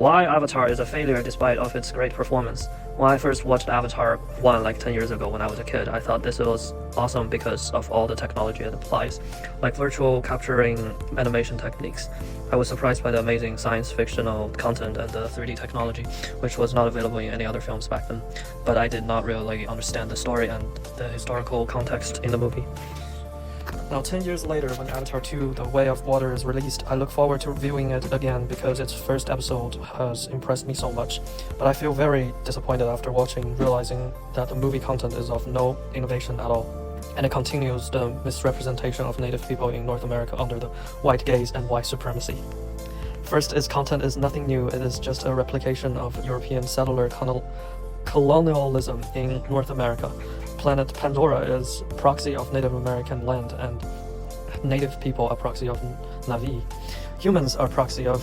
Why Avatar is a failure despite of its great performance? When I first watched Avatar 1 like 10 years ago when I was a kid, I thought this was awesome because of all the technology it applies, like virtual capturing animation techniques. I was surprised by the amazing science fictional content and the 3D technology, which was not available in any other films back then, but I did not really understand the story and the historical context in the movie. Now 10 years later, when Avatar 2 The Way of Water is released, I look forward to reviewing it again because its first episode has impressed me so much. But I feel very disappointed after watching, realizing that the movie content is of no innovation at all. And it continues the misrepresentation of Native people in North America under the white gaze and white supremacy. First, its content is nothing new, it is just a replication of European settler colonialism in North America. Planet Pandora is proxy of Native American land, and Native people are proxy of Na'vi. Humans are proxy of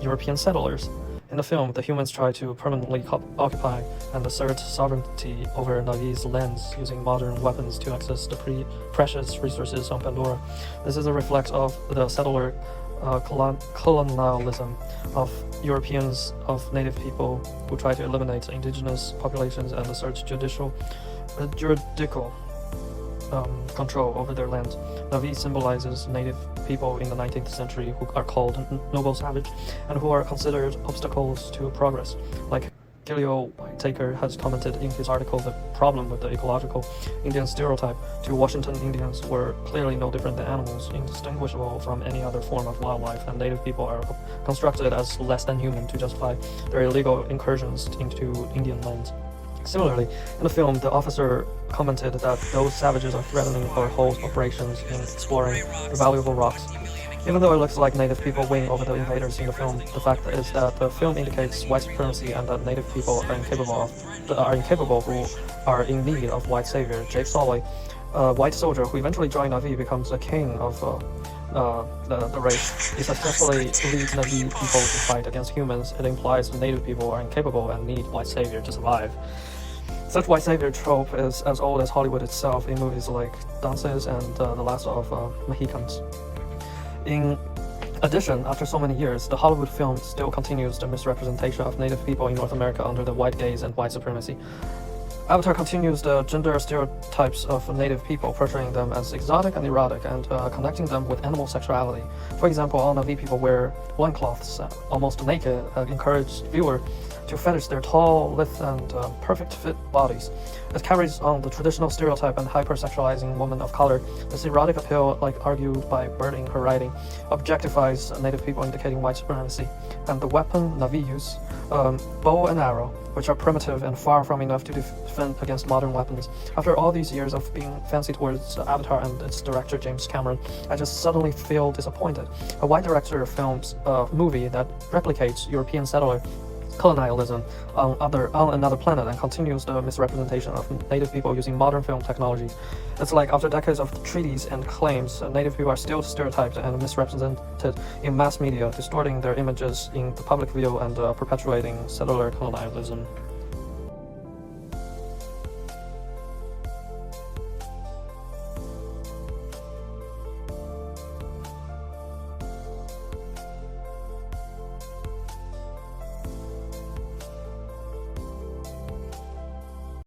European settlers. In the film, the humans try to permanently occupy and assert sovereignty over Na'vi's lands using modern weapons to access the precious resources on Pandora. This is a reflex of the settler colonialism of Europeans of Native people who try to eliminate indigenous populations and assert juridical control over their land. Na'vi symbolizes Native people in the 19th century who are called noble savage and who are considered obstacles to progress. Like Gilio Whitaker has commented in his article, the problem with the ecological Indian stereotype to Washington Indians were clearly no different than animals, indistinguishable from any other form of wildlife, and Native people are constructed as less than human to justify their illegal incursions into Indian lands. Similarly, in the film, the officer commented that those savages are threatening our whole operations in exploring the valuable rocks. Even though it looks like Native people win over the invaders in the film, the fact is that the film indicates white supremacy and that Native people are incapable who are in need of white savior. Jake Sully, a white soldier who eventually joined Na'vi, becomes a king of the race. He successfully leads Na'vi people to fight against humans. It implies Native people are incapable and need white savior to survive. Such white savior trope is as old as Hollywood itself in movies like Dances and The Last of Mohicans. In addition, after so many years, the Hollywood film still continues the misrepresentation of Native people in North America under the white gaze and white supremacy. Avatar continues the gender stereotypes of Native people, portraying them as exotic and erotic and connecting them with animal sexuality. For example, all Na'vi people wear loincloths, almost naked, encourage viewer to fetish their tall, lithe, and perfect fit bodies. It carries on the traditional stereotype and hypersexualizing women of color. This erotic appeal, like argued by Bird in her writing, objectifies Native people, indicating white supremacy. And the weapon Na'vi use, bow and arrow, which are primitive and far from enough to defend against modern weapons. After all these years of being fancy towards Avatar and its director James Cameron, I just suddenly feel disappointed. A white director films a movie that replicates European settler colonialism on another planet and continues the misrepresentation of Native people using modern film technology. It's like after decades of treaties and claims, Native people are still stereotyped and misrepresented in mass media, distorting their images in the public view and perpetuating settler colonialism.